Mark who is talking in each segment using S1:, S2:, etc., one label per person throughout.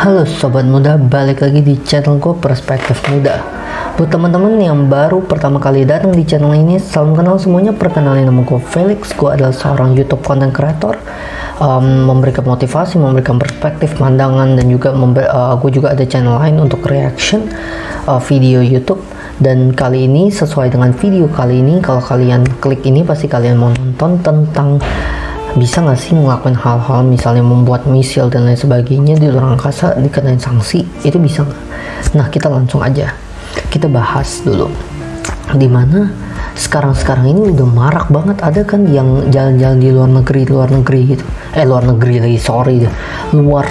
S1: Halo Sobat Muda, balik lagi di channel gue Perspektif Muda. Buat teman-teman yang baru pertama kali datang di channel ini, salam kenal semuanya. Perkenalin, nama gue Felix. Gue adalah seorang YouTube content creator, memberikan motivasi, memberikan perspektif, pandangan, dan juga gue juga ada channel lain untuk reaction video YouTube. Dan kali ini sesuai dengan video kali ini, kalau kalian klik ini pasti kalian mau nonton tentang bisa nggak sih ngelakuin hal-hal misalnya membuat misil dan lain sebagainya di luar angkasa dikenain sanksi, itu bisa nggak? Nah, kita langsung aja kita bahas dulu. Dimana sekarang ini udah marak banget, ada kan yang jalan-jalan di luar negeri gitu, luar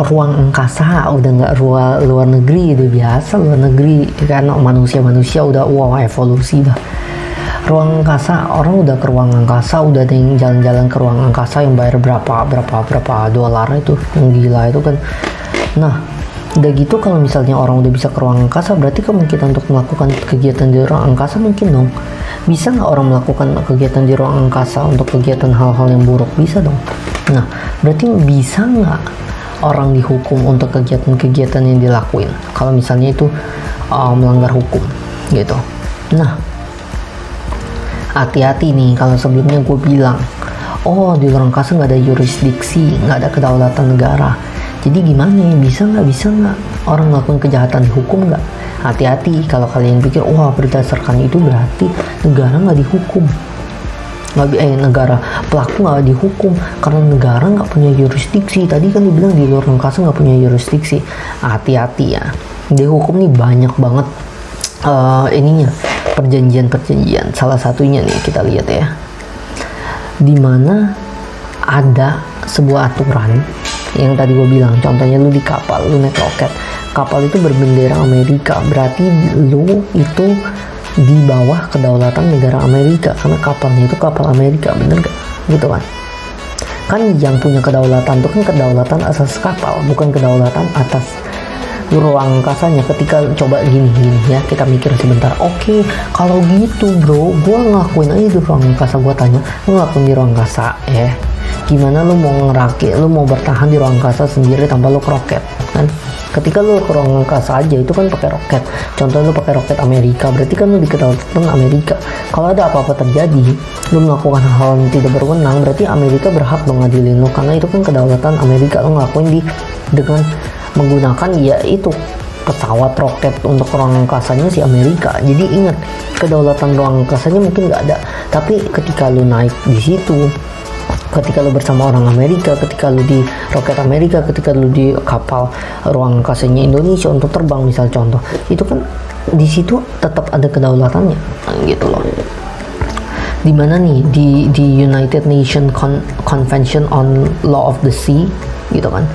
S1: ruang angkasa, udah nggak luar negeri, udah biasa luar negeri, karena manusia udah wow evolusi dah. Ruang angkasa, orang udah ke ruang angkasa, udah ada yang jalan-jalan ke ruang angkasa yang bayar berapa dolar itu, yang gila itu kan. Nah, udah gitu kalau misalnya orang udah bisa ke ruang angkasa, berarti kemungkinan untuk melakukan kegiatan di ruang angkasa mungkin dong. Bisa nggak orang melakukan kegiatan di ruang angkasa untuk kegiatan hal-hal yang buruk? Bisa dong. Nah, berarti bisa nggak orang dihukum untuk kegiatan-kegiatan yang dilakuin kalau misalnya itu melanggar hukum gitu. Nah, hati-hati nih, kalau sebelumnya gue bilang, oh di luar angkasa nggak ada yurisdiksi, nggak ada kedaulatan negara. Jadi gimana ya, bisa nggak orang ngelakuin kejahatan dihukum nggak? Hati-hati kalau kalian pikir, wah berdasarkan itu berarti negara nggak dihukum. Negara pelaku nggak dihukum karena negara nggak punya yurisdiksi. Tadi kan dibilang di luar angkasa nggak punya yurisdiksi. Hati-hati ya, dihukum nih banyak banget ininya, perjanjian. Salah satunya nih kita lihat ya, dimana ada sebuah aturan yang tadi gue bilang, contohnya lu di kapal, lu naik roket, kapal itu berbendera Amerika, berarti lu itu di bawah kedaulatan negara Amerika karena kapalnya itu kapal Amerika, bener gak? Gitu kan? Kan yang punya kedaulatan itu kan kedaulatan atas kapal, bukan kedaulatan atas ruang angkasanya. Ketika coba gini ya, kita mikir sebentar. Oke, kalau gitu bro, gue ngelakuin aja di ruang angkasa. Gue tanya, lu ngelakuin di ruang angkasa ya, gimana lu mau ngerakit, lu mau bertahan di ruang angkasa sendiri tanpa lu roket kan? Ketika lu ke ruang angkasa aja itu kan pakai roket, contoh lu pakai roket Amerika, berarti kan lu di kedaulatan Amerika. Kalau ada apa-apa terjadi, lu melakukan hal yang tidak berwenang, berarti Amerika berhak mengadili lu karena itu kan kedaulatan Amerika. Lu ngelakuin dengan menggunakan ya itu pesawat roket untuk ruang angkasanya si Amerika. Jadi ingat, kedaulatan ruang angkasanya mungkin nggak ada, tapi ketika lu naik di situ, ketika lu bersama orang Amerika, ketika lu di roket Amerika, ketika lu di kapal ruang angkasanya Indonesia untuk terbang misal contoh, itu kan di situ tetap ada kedaulatannya gitu loh. Dimana nih di United Nations Convention on Law of the Sea gitu kan,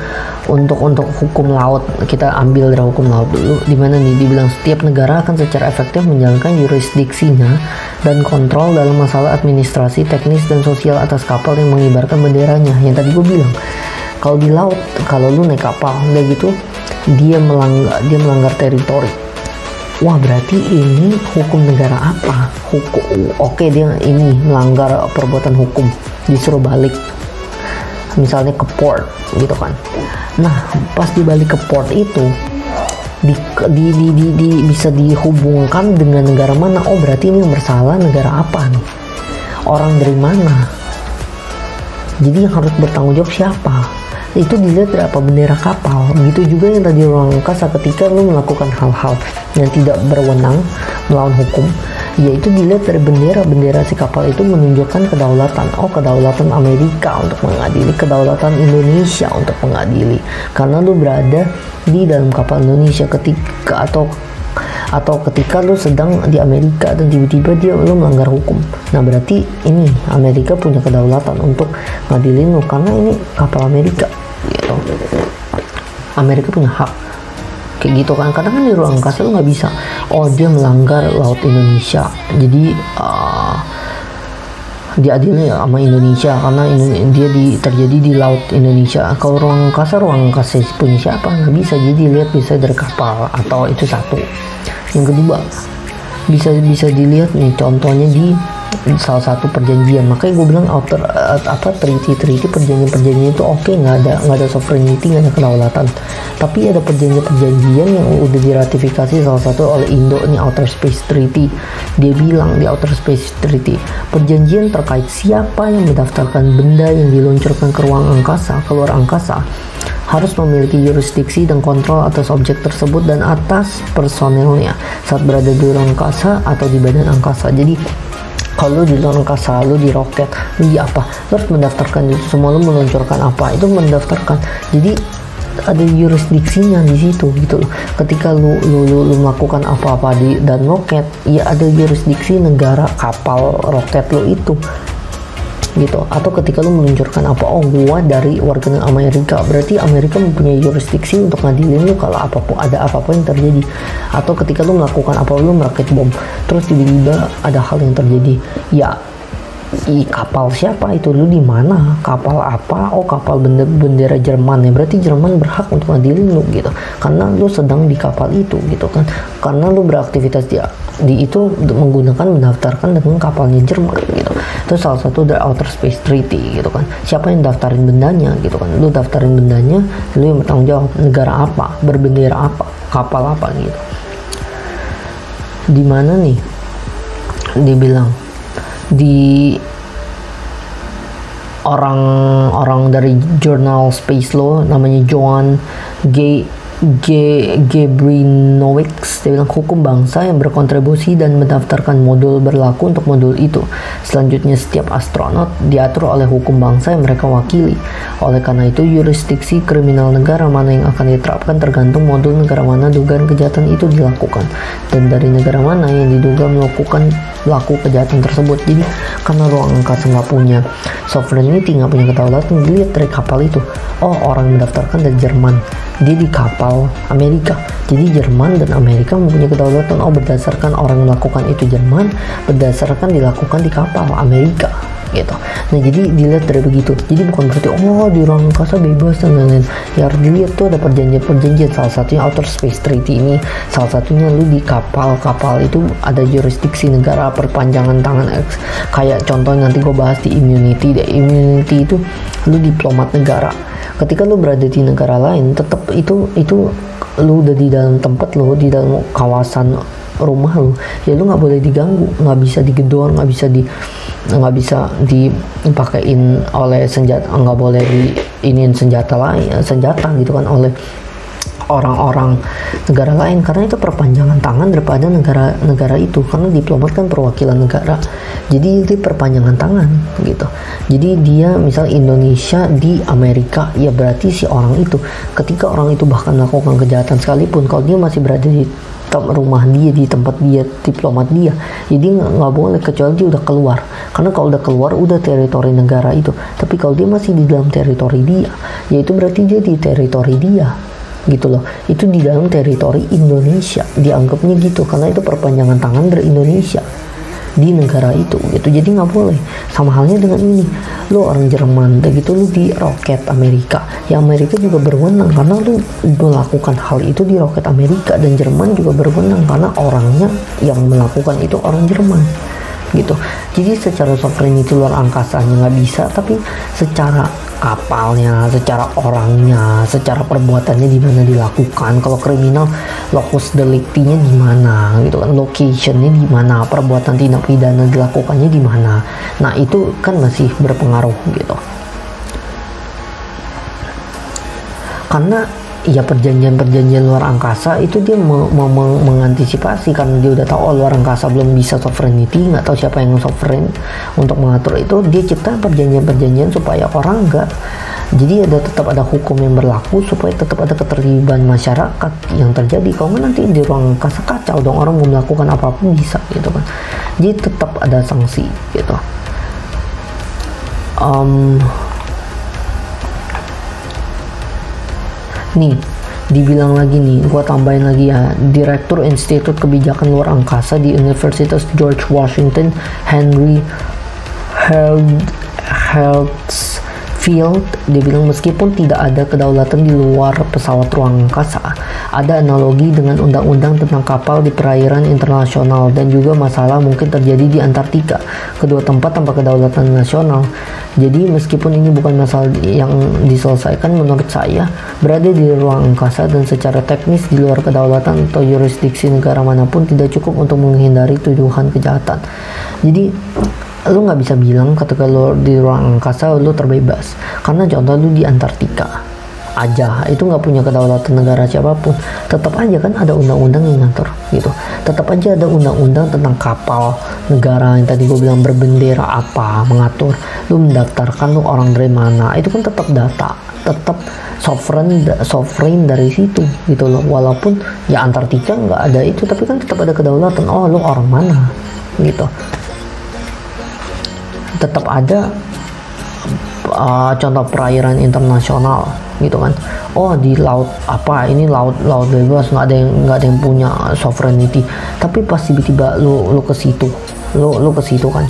S1: untuk hukum laut, kita ambil dari hukum laut dulu, dimana nih dibilang setiap negara akan secara efektif menjalankan yurisdiksinya dan kontrol dalam masalah administrasi, teknis, dan sosial atas kapal yang mengibarkan benderanya. Yang tadi gue bilang, kalau di laut, kalau lu naik kapal udah gitu, dia melanggar teritori, wah berarti ini hukum negara apa? Oke, dia ini melanggar perbuatan hukum, disuruh balik misalnya ke port gitu kan. Nah, pas dibalik ke port itu bisa dihubungkan dengan negara mana. Oh berarti ini yang bersalah negara apa nih, orang dari mana, jadi yang harus bertanggung jawab siapa, itu dilihat dari apa, bendera kapal. Begitu juga yang tadi ruang angkasa, ketika lu melakukan hal-hal yang tidak berwenang melawan hukum, yaitu dilihat dari bendera si kapal itu menunjukkan kedaulatan. Oh, kedaulatan Amerika untuk mengadili, kedaulatan Indonesia untuk mengadili, karena lu berada di dalam kapal Indonesia ketika atau ketika lu sedang di Amerika dan tiba-tiba lu melanggar hukum. Nah berarti ini Amerika punya kedaulatan untuk ngadilin lu karena ini kapal Amerika gitu. Amerika punya hak kayak gitu kan. Kadang kan di ruang angkasa lu nggak bisa, oh dia melanggar laut Indonesia, jadi diadili sama Indonesia karena dia terjadi di laut Indonesia. Kalau ruang angkasa punya siapa? Nggak bisa. Jadi lihat bisa dari kapal, atau itu satu. Yang kedua, bisa dilihat nih contohnya di salah satu perjanjian. Makanya gue bilang treaty perjanjian itu oke, nggak ada sovereignty, nggak ada kedaulatan, tapi ada perjanjian yang udah diratifikasi salah satu oleh Indo, ini Outer Space Treaty. Dia bilang di Outer Space Treaty, perjanjian terkait siapa yang mendaftarkan benda yang diluncurkan ke ruang angkasa, ke luar angkasa, harus memiliki jurisdiksi dan kontrol atas objek tersebut dan atas personelnya saat berada di luar angkasa atau di badan angkasa. Jadi kalau di luar angkasa, lu di roket, lu di apa, lu harus mendaftarkan itu semua. Lu meluncurkan apa, itu mendaftarkan. Jadi ada jurisdiksinya di situ gitu loh. Ketika lu melakukan apa-apa di dan roket, ya ada jurisdiksi negara kapal roket lu itu gitu. Atau ketika lu meluncurkan apa, oh gua dari warga Amerika, berarti Amerika mempunyai jurisdiksi untuk ngadilin lu kalau apapun yang terjadi. Atau ketika lu melakukan apa, lu merakit bom, terus tiba-tiba ada hal yang terjadi, ya kapal siapa itu, lu di mana, kapal apa, oh kapal bendera Jerman, ya berarti Jerman berhak untuk ngadilin lu gitu, karena lu sedang di kapal itu gitu kan, karena lu beraktivitas di itu menggunakan mendaftarkan dengan kapalnya Jerman gitu. Itu salah satu dari Outer Space Treaty gitu kan. Siapa yang daftarin bendanya gitu kan, lu daftarin bendanya, lu yang bertanggung jawab, negara apa, berbendera apa, kapal apa gitu. Di mana nih dibilang di orang dari jurnal Space Law namanya Joan Gabrinovics, dia bilang hukum bangsa yang berkontribusi dan mendaftarkan modul berlaku untuk modul itu. Selanjutnya setiap astronot diatur oleh hukum bangsa yang mereka wakili. Oleh karena itu jurisdiksi kriminal negara mana yang akan diterapkan tergantung modul negara mana dugaan kejahatan itu dilakukan dan dari negara mana yang diduga melakukan pelaku kejahatan tersebut. Jadi karena ruang angkasa nggak punya sovereignty, nggak punya kedaulatan, dilihat dari kapal itu, oh orang yang mendaftarkan dari Jerman, dia di kapal Amerika, jadi Jerman dan Amerika mempunyai kedaulatan. Oh berdasarkan orang melakukan itu Jerman, berdasarkan dilakukan di kapal Amerika gitu. Nah jadi dilihat dari begitu, jadi bukan berarti oh di ruang angkasa bebas dan lain-lain. Ya harus dilihat tuh ada perjanjian, salah satunya Outer Space Treaty ini, salah satunya lu di kapal itu ada jurisdiksi negara, perpanjangan tangan kayak contohnya nanti gue bahas di immunity itu lu diplomat negara. Ketika lu berada di negara lain, tetap itu lu udah di dalam tempat lu, di dalam kawasan rumah lu, ya lu nggak boleh diganggu, nggak bisa digedor, nggak bisa dipakein oleh senjata, nggak boleh diinin senjata gitu kan oleh orang-orang negara lain, karena itu perpanjangan tangan daripada negara itu, karena diplomat kan perwakilan negara, jadi itu perpanjangan tangan gitu. Jadi dia misal Indonesia di Amerika, ya berarti si orang itu, ketika orang itu bahkan melakukan kejahatan sekalipun, kalau dia masih berada di rumah dia, di tempat dia, diplomat dia, jadi nggak boleh kecuali dia udah keluar, karena kalau udah keluar udah teritori negara itu. Tapi kalau dia masih di dalam teritori dia, ya itu berarti dia di teritori dia gitu loh, itu di dalam teritori Indonesia dianggapnya gitu, karena itu perpanjangan tangan dari Indonesia di negara itu gitu. Jadi nggak boleh. Sama halnya dengan ini, lo orang Jerman begitu, lo di roket Amerika, ya Amerika juga berwenang karena lo melakukan hal itu di roket Amerika, dan Jerman juga berwenang karena orangnya yang melakukan itu orang Jerman gitu. Jadi secara sovereignty luar angkasanya nggak bisa, tapi secara kapalnya, secara orangnya, secara perbuatannya di mana dilakukan. Kalau kriminal, locus delicti-nya di mana gitu kan, location-nya di mana, perbuatan tindak pidana dilakukannya di mana. Nah, itu kan masih berpengaruh gitu. Karena ya perjanjian luar angkasa itu dia mengantisipasi, karena dia udah tahu oh, luar angkasa belum bisa sovereignty, nggak tahu siapa yang sovereign untuk mengatur itu, dia cipta perjanjian supaya orang nggak, jadi tetap ada hukum yang berlaku supaya tetap ada keterlibatan masyarakat yang terjadi. Kalau nggak nanti di ruang angkasa kacau dong, orang mau melakukan apapun bisa gitu kan, jadi tetap ada sanksi gitu. Nih, dibilang lagi nih, gua tambahin lagi ya, Direktur Institut Kebijakan Luar Angkasa di Universitas George Washington, Henry Hertzfeld Field, dia bilang meskipun tidak ada kedaulatan di luar pesawat ruang angkasa, ada analogi dengan undang-undang tentang kapal di perairan internasional dan juga masalah mungkin terjadi di Antartika, kedua tempat tanpa kedaulatan nasional. Jadi meskipun ini bukan masalah yang diselesaikan, menurut saya berada di ruang angkasa dan secara teknis di luar kedaulatan atau jurisdiksi negara manapun tidak cukup untuk menghindari tuduhan kejahatan. Jadi lu nggak bisa bilang ketika lu di ruang angkasa lu terbebas, karena contoh lu di Antartika aja itu nggak punya kedaulatan negara siapapun, tetap aja kan ada undang-undang yang ngatur gitu, tetap aja ada undang-undang tentang kapal negara yang tadi gue bilang berbendera apa, mengatur lu mendaftarkan lu orang dari mana, itu kan tetap data, tetap sovereign dari situ gitu loh. Walaupun ya Antartika nggak ada itu, tapi kan tetap ada kedaulatan, oh lu orang mana gitu. Tetap ada contoh perairan internasional gitu kan, oh di laut apa ini laut bebas, nggak ada yang punya sovereignty, tapi pas tiba-tiba lu ke situ kan,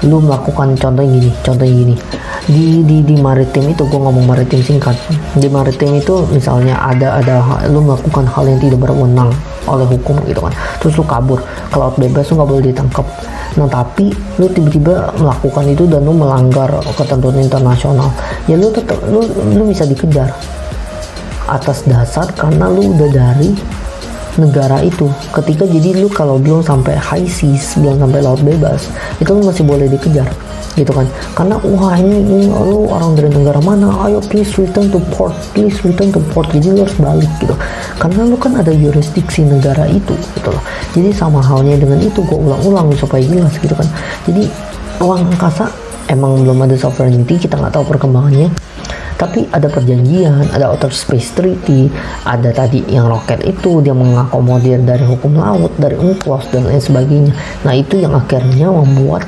S1: lu melakukan contohnya gini di maritim itu, gue ngomong maritim singkat, di maritim itu misalnya ada lu melakukan hal yang tidak berwenang oleh hukum gitu kan, terus lu kabur ke laut bebas, lu nggak boleh ditangkap. Nah tapi lu tiba-tiba melakukan itu dan lu melanggar ketentuan internasional, ya lu tetap lu bisa dikejar atas dasar karena lu udah dari negara itu. Ketika jadi lu kalau belum sampai high seas, belum sampai laut bebas, itu lu masih boleh dikejar gitu kan, karena wah ini lu orang dari negara mana, ayo please return to port, jadi lu harus balik gitu, karena lu kan ada jurisdiksi negara itu gitu loh. Jadi sama halnya dengan itu, gue ulang-ulang supaya jelas gitu kan. Jadi ruang angkasa emang belum ada sovereignty, kita nggak tahu perkembangannya, tapi ada perjanjian, ada Outer Space Treaty, ada tadi yang roket itu dia mengakomodir dari hukum laut, dari UNCLOS dan lain sebagainya. Nah itu yang akhirnya membuat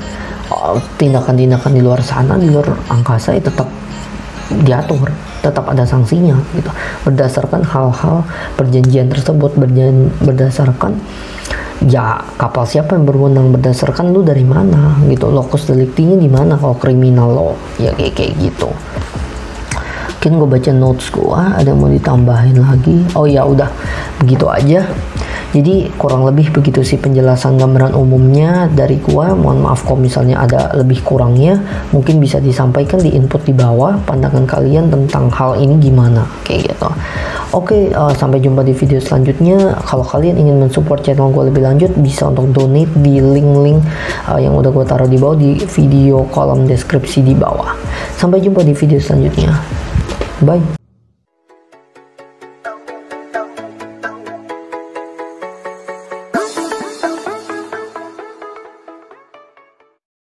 S1: tindakan-tindakan di luar sana, di luar angkasa itu tetap diatur, tetap ada sanksinya gitu, berdasarkan hal-hal perjanjian tersebut, berdasarkan ya kapal siapa yang berwenang, berdasarkan lu dari mana gitu, locus delicti-nya di mana kalau kriminal lo ya kayak gitu. Mungkin gue baca notes gue, ada yang mau ditambahin lagi? Oh ya udah begitu aja. Jadi kurang lebih begitu sih penjelasan gambaran umumnya dari gua. Mohon maaf kalau misalnya ada lebih kurangnya, mungkin bisa disampaikan di input di bawah pandangan kalian tentang hal ini gimana kayak gitu. Oke, sampai jumpa di video selanjutnya. Kalau kalian ingin mensupport channel gue lebih lanjut, bisa untuk donate di link-link yang udah gue taruh di bawah di video kolom deskripsi di bawah. Sampai jumpa di video selanjutnya. Bye.